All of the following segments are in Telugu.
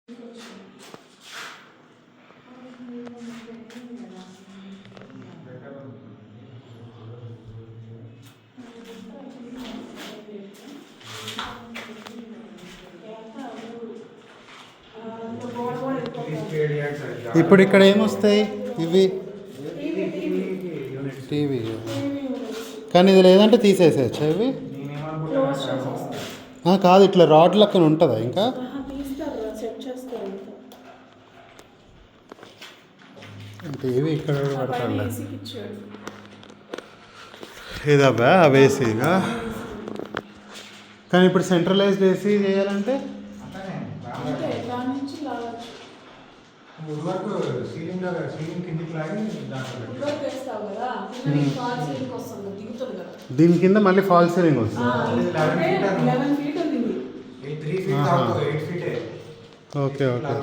ఇప్పుడు ఇక్కడ ఏమొస్తాయి ఇవి టీవీ, కానీ ఇది లేదంటే తీసేసేయచ్చా ఇవి? కాదు, ఇట్లా రాడ్ లెక్కన ఉంటుందా ఇంకా? టీవీ ఇక్కడ పడతాడు. ఇదబ్బా వేసిగా. కానీ ఇప్పుడు సెంట్రలైజ్డ్ ఏసీ చేయాలంటే దీని కింద మళ్ళీ ఫాల్ సీలింగ్ వస్తుంది. Okay okay.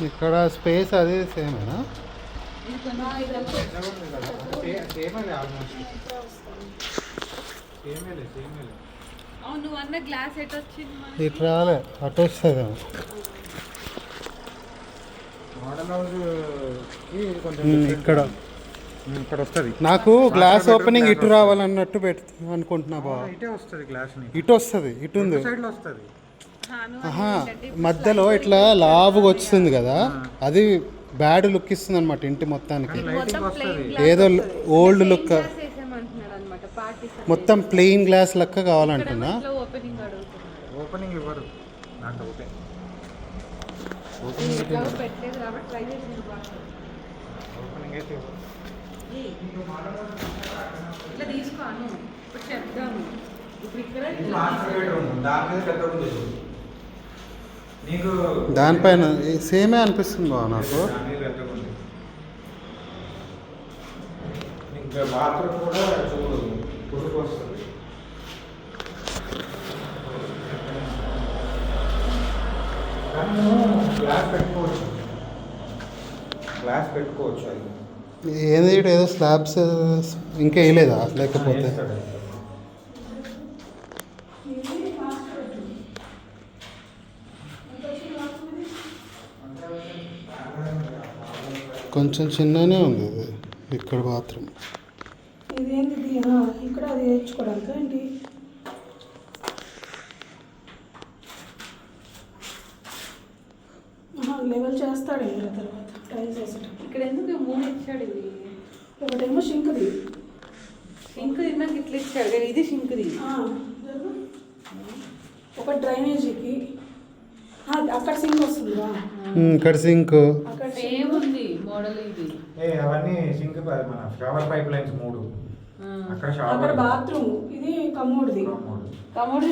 ఇక్కడ స్పేస్ అదే సేమేనా? ఇటు రాలే, అటు వస్తుంది. ఇక్కడ ఇక్కడ వస్తుంది. నాకు గ్లాస్ ఓపెనింగ్ ఇటు రావాలన్నట్టు అనుకుంటున్నా బాబా. ఇటు వస్తుంది, ఇటు ఉంది. మధ్యలో ఇట్లా లావుగా వస్తుంది కదా, అది బ్యాడ్ లుక్ ఇస్తుంది అనమాట ఇంటి మొత్తానికి. ఏదో ఓల్డ్ లుక్, మొత్తం ప్లెయిన్ గ్లాస్ లెక్క కావాలంటున్నా. దానిపైన సేమే అనిపిస్తుంది బాగా నాకు. ఏది ఏదో స్లాబ్స్ ఇంకా వేయలేదా? లేకపోతే కొంచెం చిన్ననే ఉంది ఇది. ఇక్కడ బాత్రూమ్ ఇక్కడ అది వేయించుకోవడానికి ఏంటి? లెవెల్ చేస్తాడు తర్వాత టైల్స్ వేసేటప్పుడు. ఇక్కడ ఎందుకు 3 ఇచ్చాడు? ఇది ఒకటేమో షింక్ది, షింక్ తిన్నాక ఇట్లా ఇచ్చాడు. ఇది షింక్ది. ఒక డ్రైనేజీకి అక్కడ సింక్ వస్తుందా? ఇక్కడ సింక్ అక్కడ ఏముంది మోడల్ ఇది. అవన్నీ సింక్ మన షవర్ పైప్ లైన్స్ 3. అక్కడ బాత్రూమ్, ఇది కమోడ్ది. కమోడ్ది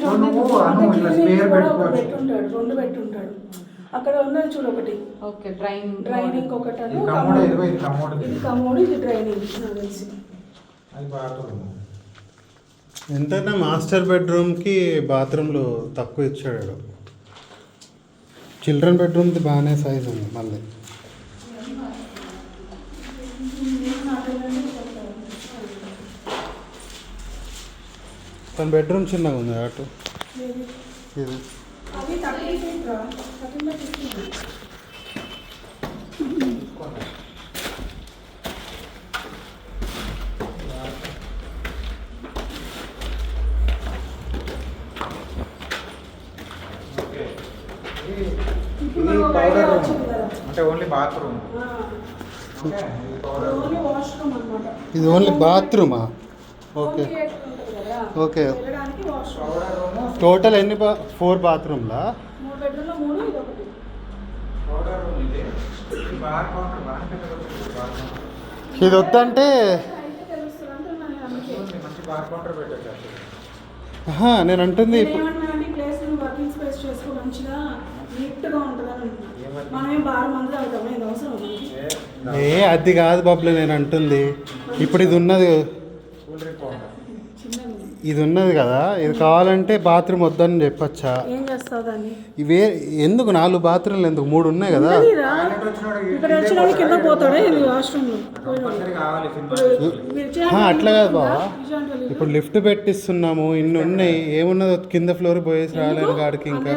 రెండు పెట్టుంటాడు. అక్కడ ఉన్నది చూడు ఒకటి. ఓకే, డ్రైనింగ్ ఒకటి. ఇది కమోడ్, ఇది డ్రైనింగ్. నాకు తెలిసి అది బాత్రూమ్. ఎంతైనా మాస్టర్ బెడ్రూమ్కి బాత్రూమ్లు తక్కువ ఇచ్చాడు. చిల్డ్రన్ బెడ్రూమ్ది బాగానే సైజ్ ఉంది. మళ్ళీ తన బెడ్రూమ్ చిన్నగా ఉంది. అటు ఇది అంటే ఓన్లీ బాత్రూమ్. ఇది ఓన్లీ బాత్రూమా? Okay okay. టోటల్ ఎన్ని 4 బాత్రూమ్లా? ఇది వద్దంటే నేను అంటుంది నీట్గా ఉంటుందని అంటున్నా. మనమేం బాగా మంది తాగుతాం, ఇది అవసరం మనకి. అది కాదు బబ్లు నేను అంటుంది. ఇప్పుడు ఇది ఉన్నది, ఇది ఉన్నది కదా, ఇది కావాలంటే బాత్రూమ్ వద్దని చెప్పచ్చా? ఏం చేస్తావు దాన్ని? ఇవే ఎందుకు 4 బాత్రూమ్లు ఎందుకు, 3 ఉన్నాయి కదా. ఇక్కడ వచ్చిన కింద పోతాడే వాష్రూమ్లో. అట్లా కాదు బావా, ఇప్పుడు లిఫ్ట్ పెట్టిస్తున్నాము, ఇన్ని ఉన్నాయి, ఏమున్నదో కింద ఫ్లోర్ పోయేసి రాలేను కాడికి. ఇంకా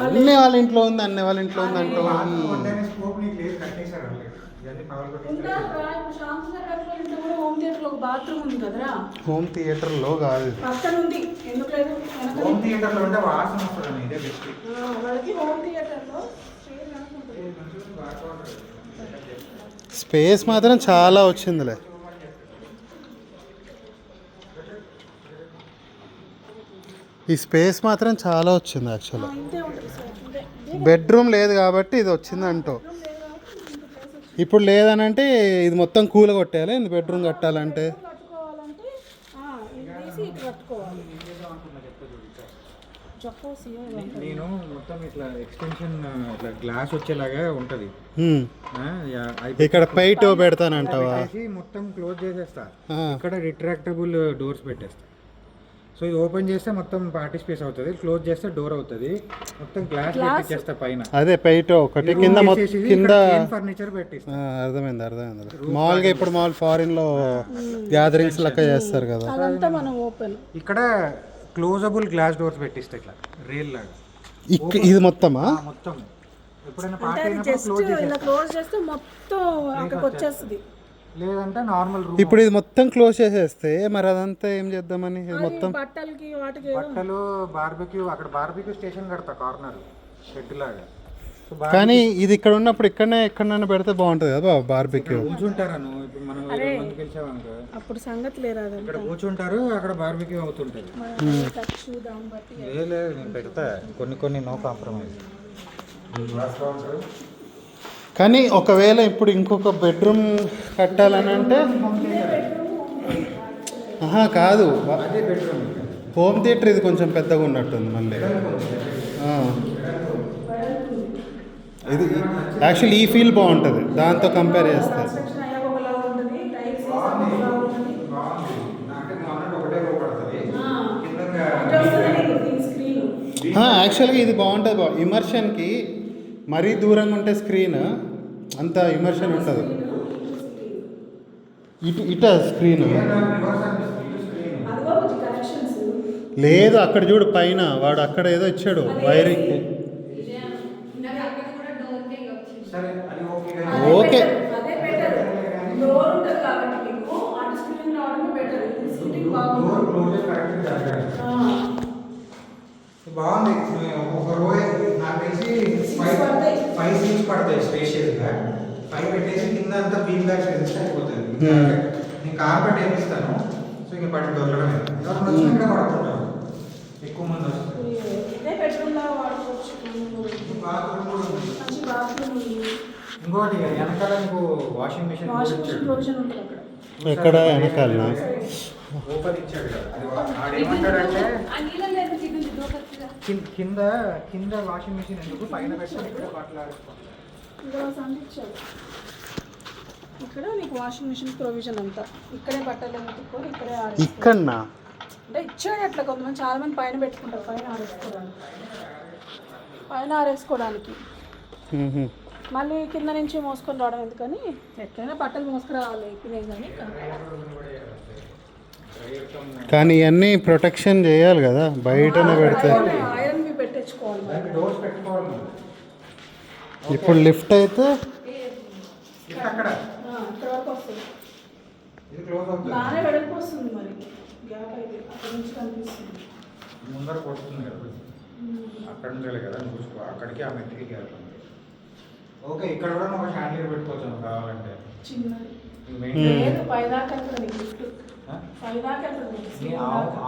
అన్నీ వాళ్ళ ఇంట్లో ఉంది, అన్నీ వాళ్ళ ఇంట్లో ఉంది అంటే బాత్రూమ్ ఉంది కదరా. హోమ్ థియేటర్లో కాదు, పక్కన ఉంది. ఎందుకు లేదు? హోమ్ థియేటర్లో ఉంటే వాసన వస్తుంది. ఇదే బెస్ట్. వాళ్ళకి హోమ్ థియేటర్లో స్పేస్ మాత్రం చాలా వచ్చిందిలే. ఈ స్పేస్ మాత్రం చాలా వచ్చింది యాక్చువల్గా. బెడ్రూమ్ లేదు కాబట్టి ఇది వచ్చింది అంటూ. ఇప్పుడు లేదనంటే ఇది మొత్తం కూల కొట్టేయాలి, ఇది బెడ్రూమ్ కట్టాలంటే. నేను మొత్తం ఇట్లా ఎక్స్టెన్షన్ ఇట్లా గ్లాస్ వచ్చేలాగా ఉంటది. ఇక్కడ పైట పెడతానంటావా? మొత్తం క్లోజ్ చేసేస్తా. ఇక్కడ రిట్రాక్టబుల్ డోర్స్ పెట్టేస్తా. సో ఇది ఓపెన్ చేస్తే మొత్తం పార్టీ స్పేస్ అవుతుంది, క్లోజ్ చేస్తే డోర్ అవుతుంది. మొత్తం గ్లాస్ పెట్టిచ్చేస్తా పైన. అదే పైట ఒకటి, కింద కింద ఫర్నిచర్ పెట్టిస్తా. అర్థమైంది అర్థమైంది. మామూలుగా ఇప్పుడు మామూలు ఫారిన్ లో గ్యాదరింగ్స్ లెక్క చేస్తారు కదా. ఇక్కడ క్లోజబుల్ గ్లాస్ డోర్స్ పెట్టిస్తా ఇట్లా రేల్ లాగా. ఇది మొత్తమా? మొత్తం ఎప్పుడైనా పార్టీ అయినప్పుడు క్లోజ్ చేస్తే మొత్తం అక్కడికి వచ్చేస్తుంది. లేదంటే నార్మల్ రూమ్. ఇప్పుడు ఇది మొత్తం క్లోజ్ చేసేస్తే మరి అదంతా ఏం చేద్దామని? ఇది మొత్తం బట్టలకి వాటికి బట్టలు బార్బెక్యూ, అక్కడ బార్బెక్యూ స్టేషన్ కడతా కార్నర్ షెడ్ లాగా. కానీ ఇది ఇక్కడ ఉన్నప్పుడు ఎక్కడైనా పెడితే బాగుంటుంది కదా బార్బెక్యూ. కూర్చుంటారను ఇప్పుడు మనం 20 మందికి వెళ్ళామనుకో, అప్పుడు సంగతి లేరా? ఇక్కడ కూర్చుంటారు, అక్కడ బార్బెక్యూ అవుతుంటది. లేదు నేను పెడతా కొన్ని నో కాంప్రమైజ్. కానీ ఒకవేళ ఇప్పుడు ఇంకొక బెడ్రూమ్ కట్టాలని అంటే కాదు, హోమ్ థియేటర్ ఇది కొంచెం పెద్దగా ఉన్నట్టుంది మళ్ళీ. ఇది యాక్చువల్లీ ఈ ఫీల్ బాగుంటుంది దాంతో కంపేర్ చేస్తే. యాక్చువల్గా ఇది బాగుంటుంది ఇమర్షన్కి. మరీ దూరంగా ఉంటే స్క్రీన్ అంత ఇమర్షన్ ఉంటుంది. ఇట స్క్రీన్ లేదు, అక్కడ చూడు పైన వాడు అక్కడ ఏదో ఇచ్చాడు వైరింగ్. ఓకే బాగుంది. ఒక రో నాకు తెలిసి 5 సీట్స్ పడతాయి స్పేషియస్గా. 5 పెట్టేసి కింద అంతా బీమ్ బ్యాగ్స్ వేస్తే అయిపోతుంది. నేను కార్పెట్ వేపిస్తాను. సో ఇంకా పట్టి దొరకడమే. ఇక్కడ పడుకుంటాను, ఎక్కువ మంది వస్తారు. ఇంకోటి వెనకాల నీకు వాషింగ్ మిషన్ ఎక్కడ వెనకాల ఓపెన్ ఇచ్చాడు కదా. ఆడేమంటాడంటే కింద వాషింగ్ మిషన్ ఎందుకు, పైన పెట్టాను ఇక్కడ బట్టలు ఆడుకోండి. ఇక్కడ నీకు వాషింగ్ మిషన్ ప్రొవిజన్ అంతా ఇక్కడే బట్టలు ఉతుక్కొని ఇక్కడే ఇక్కడనా అంటే ఇచ్చాడు. అట్లా కొంతమంది చాలా మంది పైన పెట్టుకుంటారు, పైన ఆరేసుకోవడానికి. మళ్ళీ కింద నుంచి మోసుకొని రావడం ఎందుకని ఎట్లయినా బట్టలు మోసుకురావాలి అయిపోయినాయి. కానీ ఇవన్నీ ప్రొటెక్షన్ చేయాలి కదా, బయటనే పెడితే. ఐరన్ పెట్టించుకోవాలి. ఇప్పుడు లిఫ్ట్ అయితే అక్కడ బాగానే వెడల్పు వస్తుంది, మరి గ్యాప్ అయితే అక్కడ నుంచి కనిపిస్తుంది. ముందర కొడుతుంది కదా, అక్కడ నుంచి కదా చూసుకో, అక్కడికి ఆ మెట్టికి గ్యాప్ ఉంది. ఓకే, ఇక్కడ కూడా ఒక షాండ్లియర్ పెట్టుకోవచ్చు కావాలంటే. చిన్నది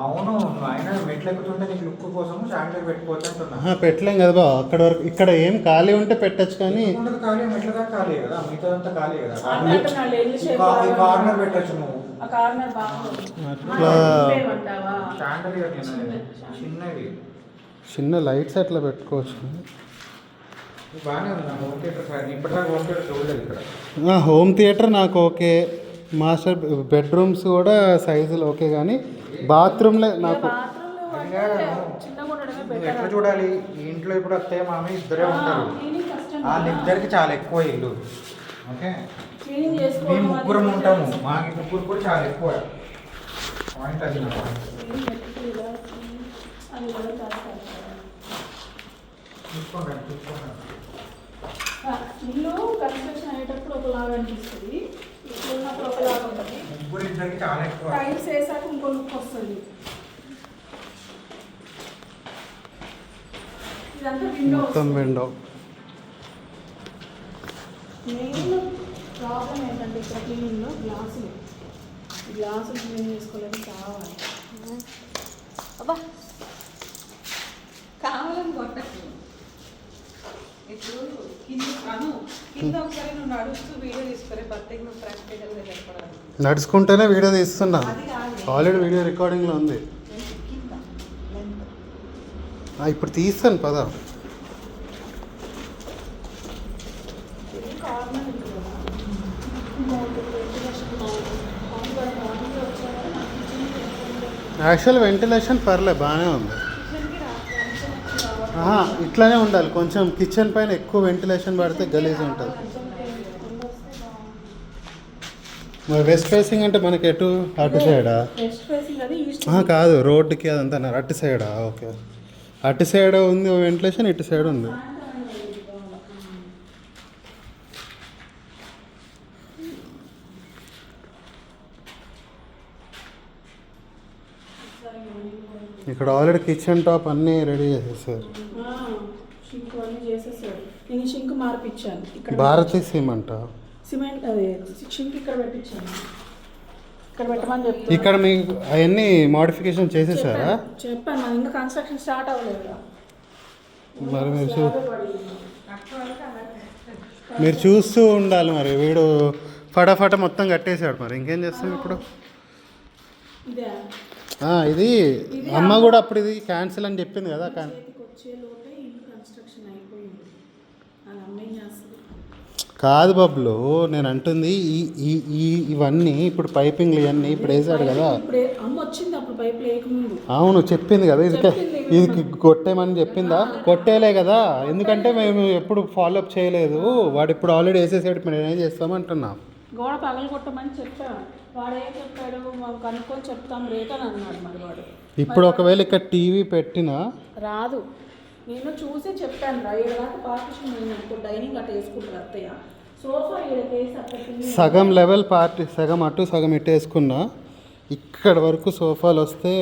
అవును, ఆయన మెట్లు ఎక్కుతుంటే నీకు లుక్ కోసం షాండ్లియర్ పెట్టుకోవచ్చు అంటున్నా. పెట్టలేం కదా బా, అక్కడ వరకు. ఇక్కడ ఏం ఖాళీ ఉంటే పెట్టచ్చు, కానీ ఖాళీ మెట్ల దాకా ఖాళీ కదా, మిగతాదంతా ఖాళీ కదా. కార్నర్ పెట్టచ్చు నువ్వు. అట్లా షాండ్లియర్ చిన్నవి చిన్న లైట్స్ అట్లా పెట్టుకోవచ్చు. బాగానే ఉంది నా హోమ్ థియేటర్ సైడ్. ఇప్పటిదాకా హోమ్ థియేటర్ చూడలేదు ఇక్కడ. హోమ్ థియేటర్ నాకు ఓకే, మాస్టర్ బెడ్రూమ్స్ కూడా సైజులు ఓకే, కానీ బాత్రూమ్లే నాకు బాత్రూంలో అదిగా చిన్నగా ఉండడమే నువ్వు బెటర్. ఎట్లా చూడాలి, ఈ ఇంట్లో ఇప్పుడు అత్తయ్య మామయ్య ఇద్దరే ఉంటారు. క్లీనింగ్ కష్టం. వాళ్ళిద్దరికి చాలా ఎక్కువ ఇల్లు. ఓకే, క్లీనింగ్ మేము చేసుకోవడం ముగ్గురం ఉంటాము, మాకు ముగ్గురు కూడా చాలా ఎక్కువ పాయింట్ అది. నా point. అది కూడా కాదు. చూసుకోండి చూసుకోండి. ఇల్లు కన్స్ట్రక్షన్ అయ్యేటప్పుడు ఒకలాగా అనిపిస్తుంది, ఇప్పుడు ఉన్నప్పుడు ఒకలాగా ఉంటుంది. ముగ్గురు ఇద్దరికి చాలా ఎక్కువ. టైల్స్ వేసాక ఇంకో లుక్ వస్తుంది. ఇదంతా విండో. మొత్తం విండో. మెయిన్ ప్రాబ్లం ఏంటంటే ఇక్కడ క్లీనింగ్లో గ్లాసులు క్లీన్ చేసుకోలేదు కావాలి. అబ్బా కావాలని కొట్టకు. ఇప్పుడు కింద ఒకసారి నువ్వు నడుస్తూ వీడియో తీసుకునే ప్రత్యేక నువ్వు ప్రాక్టికల్గా చెప్పడానికి. నడుచుకుంటేనే వీడియో తీస్తున్నా, అది కాదు ఆల్రెడీ వీడియో రికార్డింగ్లో ఉంది. కింద లెంత్. ఇప్పుడు తీస్తాను పద. ఇది కార్నర్ ఉంది కదా, మార్నింగ్ వచ్చాక నాకు కిచెన్ యాక్చువల్ వెంటిలేషన్ పర్లే బాగానే ఉంది. ఇట్లానే ఉండాలి, కొంచెం కిచెన్ పైన ఎక్కువ వెంటిలేషన్ పడితే గలీజ్ ఉంటుంది. మరి వెస్ట్ ఫేసింగ్ అంటే మనకి ఎటు అటు సైడా? వెస్ట్ ఫేసింగ్ అది ఈస్ట్. కాదు, రోడ్డుకి అదంతా అన్నారు, అటు సైడా? ఓకే, అటు సైడ్ ఉంది వెంటిలేషన్, ఇటు సైడ్ ఉంది. ఇక్కడ ఆల్రెడీ కిచెన్ టాప్ అన్నీ రెడీ చేసేసారు. షింక్ అన్నీ చేసేసాడు. నేను షింక్ మార్పిచ్చాను ఇక్కడ. భారతీ సిమెంట్ సిమెంట్ అదే షింక్ ఇక్కడ పెట్టించాను, ఇక్కడ పెట్టమని చెప్తాను. ఇక్కడ మీకు అవన్నీ మోడిఫికేషన్ చేసేసారా? చెప్పాను మరి, ఇంకా కన్స్ట్రక్షన్ స్టార్ట్ అవ్వలేదు కదా. మరి మీరు స్లాబ్ పడింది. మీరు చూస్తూ ఉండాలి. మరి వీడు ఫటాఫట మొత్తం కట్టేశాడు, మరి ఇంకేం చేస్తాం ఇప్పుడు? ఇదే ఇది అమ్మ కూడా అప్పుడు ఇది క్యాన్సిల్ అని చెప్పింది కదా. చేతికి వచ్చే లోపే ఇల్లు కన్స్ట్రక్షన్ అయిపోయింది. అది అమ్మాయి చేస్తుంది. కాదు బబ్లు, నేను అంటుంది ఇవన్నీ ఇప్పుడు పైపింగ్లు ఇవన్నీ ఇప్పుడు వేసాడు కదా. ఇప్పుడు అమ్మ వచ్చింది అప్పుడు పైప్ లేకముందు. అవును చెప్పింది కదా, ఇది కొట్టేమని చెప్పిందా? కొట్టేలే కదా, ఎందుకంటే మేము ఎప్పుడు ఫాలోఅప్ చేయలేదు. వాడు ఇప్పుడు ఆల్రెడీ వేసేసాడు, ఇప్పుడు నేనేం చేస్తామంటున్నాం. గోడ పగలు కొట్టమని చెప్పాను. వాడు ఏం చెప్పాడు, మాకు కనుక్కొని చెప్తాం రేట్ అని అన్నాడు. మరి వాడు ఇప్పుడు ఒకవేళ ఇక్కడ టీవీ పెట్టినా రాదు. నేను చూసి చెప్పాను రా, ఏడాది పార్టీషన్ నేను ఇప్పుడు డైనింగ్ అట్లా వేసుకుంటారు అత్తయ్య. సోఫా ఏడకేసి అక్కడ సగం లెవెల్ పార్టీ, సగం అటు సగం ఇటు వేసుకున్నా, ఇక్కడ వరకు సోఫాలు వస్తే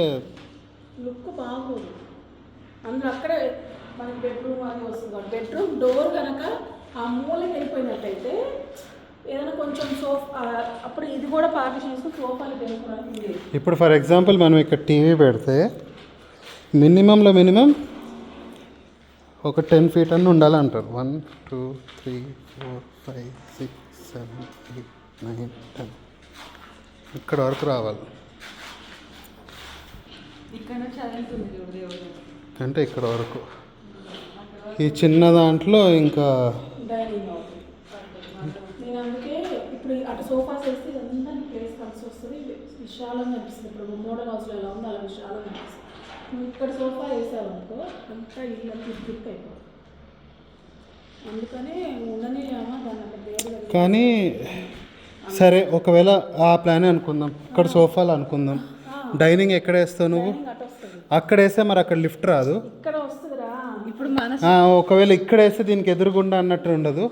లుక్ బాగోదు. అందులో అక్కడే మనకి బెడ్రూమ్ అది వస్తుంది కాబట్టి బెడ్రూమ్ డోర్ కనుక ఆ మూలకి వెళ్ళిపోయినట్టయితే ఏదైనా కొంచెం సోఫా అప్పుడు ఇది కూడా పార్టీషన్ చేసుకుని సోఫాలు పెట్టుకోవడానికి. ఇప్పుడు ఫర్ ఎగ్జాంపుల్ మనం ఇక్కడ టీవీ పెడితే మినిమంలో మినిమం ఒక 10 feet అన్న ఉండాలంటారు. 1 2 3 4 5 6 7 8 9 10 ఇక్కడ వరకు రావాలి. ఇక్కడ నుంచి చదువుతుంది చూడు దేవుడు. అంటే ఇక్కడ వరకు ఈ చిన్న దాంట్లో ఇంకా డైనింగ్ అవుతుంది. నేను అందుకే ఇప్పుడు అటు సోఫాస్ వేస్తే ఇదంతా ప్లేస్ కలిసి వస్తుంది, విశాలంగా అనిపిస్తుంది. ఇప్పుడు మోడల్ హౌస్లో ఎలా ఉందో అలా విశాలంగా అనిపిస్తుంది. నువ్వు ఇక్కడ సోఫా వేసావు అనుకో అంతా ఇల్లు గిఫ్ట్ అయిపోతుంది. అందుకనే ఉండని ఏమో దాన్ని అక్కడ వేరు. కానీ సరే, ఒకవేళ ఆ ప్లానే అనుకుందాం, ఇక్కడ సోఫాలు అనుకుందాం. డైనింగ్ ఎక్కడ వేస్తావు నువ్వు? అటు వస్తుంది, అక్కడ వేస్తే మరి అక్కడ లిఫ్ట్ రాదు. ఇక్కడ వస్తుందిరా. ఇప్పుడు మన ఒకవేళ ఇక్కడ వేస్తే దీనికి ఎదురుగుండా అన్నట్టు ఉండదు,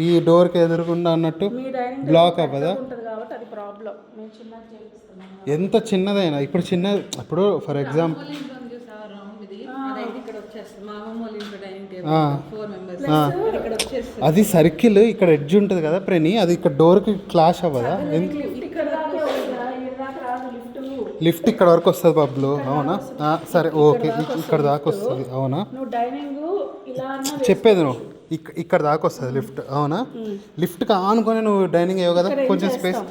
ఈ డోర్కి ఎదురుగుండా అన్నట్టు మీ డైనింగ్ బ్లాక్ అవ్వదా? ఉంటుంది కాబట్టి అది ప్రాబ్లం. మేము చిన్నది చేపిస్తున్నాము. ఎంత చిన్నదైనా ఇప్పుడు ఇప్పుడు ఫర్ ఎగ్జాంపుల్ రౌండ్ ఇది అదైతే ఇక్కడ వచ్చేస్తుంది. మా అమ్మమ్మ వాళ్ళ ఇంట్లో డైనింగ్ టేబుల్ 4 members ఇక్కడ వచ్చేస్తుంది. అది సర్కిల్, ఇక్కడ ఎడ్జ్ ఉంటుంది కదా ప్రేని, అది ఇక్కడ డోర్కి క్లాష్ అవ్వదా? ఇక్కడ దాకా వస్తుందా? ఇక్కడ దాకా రాదు లిఫ్ట్. లిఫ్ట్ ఇక్కడ వరకు వస్తుంది బబ్లు, అవునా? సరే ఓకే, ఇక్కడ దాకా వస్తుంది, అవునా? నువ్వు డైనింగ్ ఇలా చెప్పేది నువ్వు ఇక్కడ దాకా వస్తుంది లిఫ్ట్, అవునా? లిఫ్ట్కి ఆనుకొని నువ్వు డైనింగ్ వేయవు కదా, కొంచెం స్పేస్.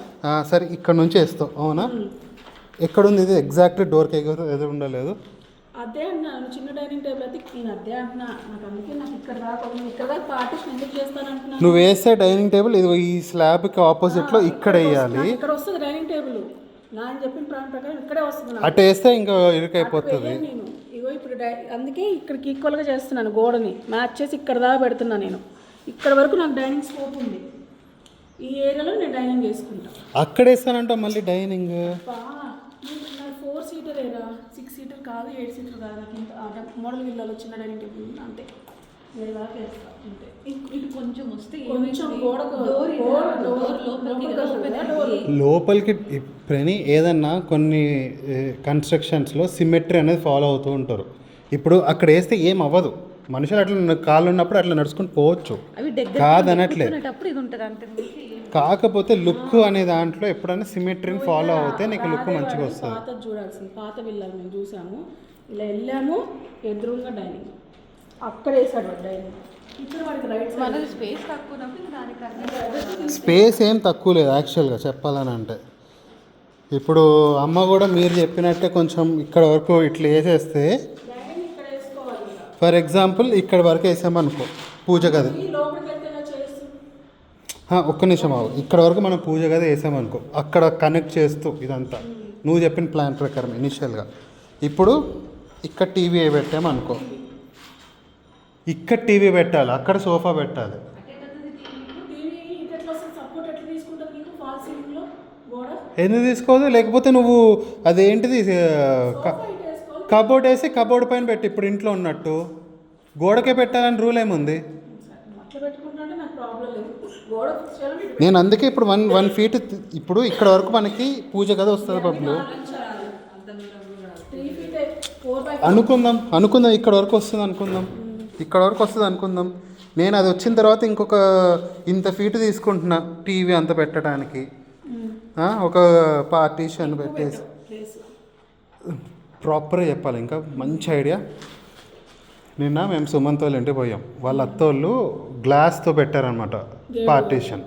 సరే ఇక్కడ నుంచి వేస్తావు, అవునా? ఎక్కడుంది ఇది? ఎగ్జాక్ట్ డోర్కి ఎదురు ఉండలేదు. అదే అన్నాను, చిన్న డైనింగ్ టేబుల్ అయితే నేను అదే అంటున్నా. నాకు అందుకే నాకు ఇక్కడ దాకా ఇక్కడ దాకా పార్టీషన్ ఎందుకు చేస్తాను అంటున్నాను. నువ్వు వేసే డైనింగ్ టేబుల్ ఇది ఈ స్లాబ్కి ఆపోజిట్లో ఇక్కడ వేయాలి. ఇక్కడ వస్తుంది డైనింగ్ టేబుల్. నా అని చెప్పిన ప్లాన్ ప్రకారం ఇక్కడే వస్తుంది. అటు వేస్తే ఇంకా ఇరుకైపోతుంది. నేను ఇగో ఇప్పుడు అందుకే ఇక్కడికి ఈక్వల్గా చేస్తున్నాను, గోడని మ్యాచ్ చేసి ఇక్కడ దాకా పెడుతున్నా. నేను ఇక్కడ వరకు నాకు డైనింగ్ స్కోప్ ఉంది. ఈ ఏరియాలో నేను డైనింగ్ చేసుకుంటాను. అక్కడ వేస్తానంట మళ్ళీ డైనింగ్. 4 సీటర్ ఏరా, 6 సీటర్ కాదు, 8 సీటర్ కాదు. నాకు ఇంత మోడల్ విల్లాలో చిన్న డైనింగ్ టేబుల్ ఉంది అంతే. నేను దాకా వేస్తా అంతే. ఇటు కొంచెం వస్తే కొంచెం గోడకు లోపలికి ప్రణి ఏదన్నా కొన్ని కన్స్ట్రక్షన్స్లో సిమెట్రీ అనేది ఫాలో అవుతూ ఉంటారు. ఇప్పుడు అక్కడ వేస్తే ఏం అవ్వదు, మనుషులు అట్లా కాళ్ళు ఉన్నప్పుడు అట్లా నడుచుకుని పోవచ్చు, కాదనట్లే. ఇది ఉంటుంది అంతే. కాకపోతే లుక్ అనే దాంట్లో ఎప్పుడైనా సిమెట్రీని ఫాలో అవుతే నీకు లుక్ మంచిగా వస్తుంది. పాత చూడాల్సింది, పాత విల్లాలు మేము చూసాము. ఇలా వెళ్ళాము, ఎదురుగా డైనింగ్ అక్కడ వేసాడు డైనింగ్. ఇక్కడ వాడికి రైట్ మనది స్పేస్ తక్కువ ఉన్నప్పుడు దానికి స్పేస్ ఏం తక్కువ లేదు యాక్చువల్గా చెప్పాలని అంటే. ఇప్పుడు అమ్మ కూడా మీరు చెప్పినట్టే కొంచెం ఇక్కడ వరకు ఇట్లా వేసేస్తే, డైనింగ్ ఇక్కడ వేసుకోవాలి. ఫర్ ఎగ్జాంపుల్ ఇక్కడ వరకు వేసామనుకో పూజ గది, లోపలికి వెళ్తే ఇలా చేస్తూ ఒక్క నిమిషం ఆగు. ఇక్కడ వరకు మనం పూజ గది వేసామనుకో, అక్కడ కనెక్ట్ చేస్తూ ఇదంతా నువ్వు చెప్పిన ప్లాన్ ప్రకారం ఇనిషియల్గా. ఇప్పుడు ఇక్కడ టీవీ పెట్టామనుకో, ఇక్కడ టీవీ పెట్టాలి, అక్కడ సోఫా పెట్టాలి. టీవీ ఎట్లా వస్తుంది, సపోర్ట్ ఎట్లా తీసుకుంటుంది నీకు ఫాల్ సీలింగ్లో గోడ? ఎందుకు తీసుకోదు? లేకపోతే నువ్వు అదేంటిది కబోర్డ్ వేసి కబోర్డ్ పైన పెట్టి ఇప్పుడు ఇంట్లో ఉన్నట్టు గోడకే పెట్టాలని రూల్ ఏముంది? అట్లా పెట్టుకుంటుంటే నాకు ప్రాబ్లం లేదు. గోడ నేను అందుకే ఇప్పుడు 1 ఫీట్ ఇప్పుడు ఇక్కడ వరకు మనకి పూజ గది వస్తుంది బబ్లు. 3 feet 4 అనుకుందాం ఇక్కడ వరకు వస్తుంది అనుకుందాం. నేను అది వచ్చిన తర్వాత ఇంకొక ఇంత ఫీట్ తీసుకుంటున్నా టీవీ అంత పెట్టడానికి. ఒక పార్టీషన్ పెట్టేసి ప్రాపర్గా చెప్పాలి. ఇంకా మంచి ఐడియా. నిన్న మేము సుమంత్ వాళ్ళ ఇంటికి పోయాం, వాళ్ళ అత్తోళ్ళు గ్లాస్తో పెట్టారనమాట పార్టీషన్.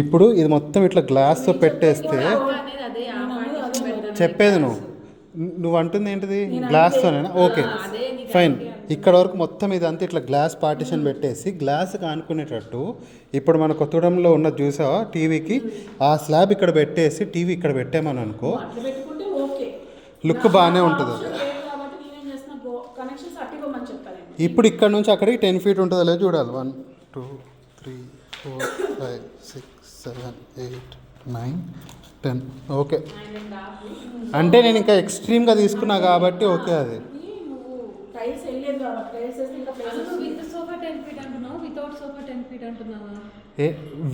ఇప్పుడు ఇది మొత్తం ఇట్లా గ్లాస్తో పెట్టేస్తే, చెప్పేది నువ్వు అంటుంది ఏంటిది, గ్లాస్తోనేనా? Okay fine. ఇక్కడ వరకు మొత్తం ఇదంతా ఇట్లా గ్లాస్ పార్టీషన్ పెట్టేసి గ్లాస్కి ఆనుకునేటట్టు ఇప్పుడు మన కొత్తగూడెంలో ఉన్న చూసావా టీవీకి ఆ స్లాబ్ ఇక్కడ పెట్టేసి టీవీ ఇక్కడ పెట్టామని అనుకో, లుక్ బాగానే ఉంటుంది. ఇప్పుడు ఇక్కడ నుంచి అక్కడికి 10 feet ఉంటుందో లేదో చూడాలి. 1 2 3 4 5 6 7 8 9 10. ఓకే, అంటే నేను ఇంకా ఎక్స్ట్రీమ్గా తీసుకున్నా కాబట్టి ఓకే. అది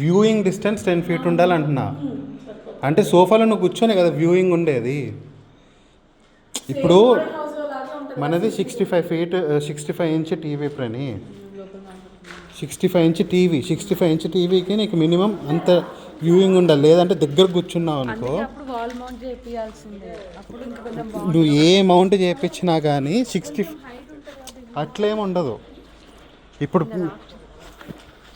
వ్యూయింగ్ డిస్టెన్స్ 10 feet ఉండాలంటున్నా. అంటే సోఫాలో నువ్వు కూర్చొని కదా వ్యూయింగ్ ఉండేది. ఇప్పుడు మనది 65 inch TV ప్రణి, 65 inch TV. 65 inch టీవీకి నీకు మినిమం అంత వ్యూయింగ్ ఉండాలి, లేదంటే దగ్గర కూర్చున్నావు అనుకో. నువ్వు ఏ మౌంట్ చేయించినా కానీ 60 అట్లేం ఉండదు. ఇప్పుడు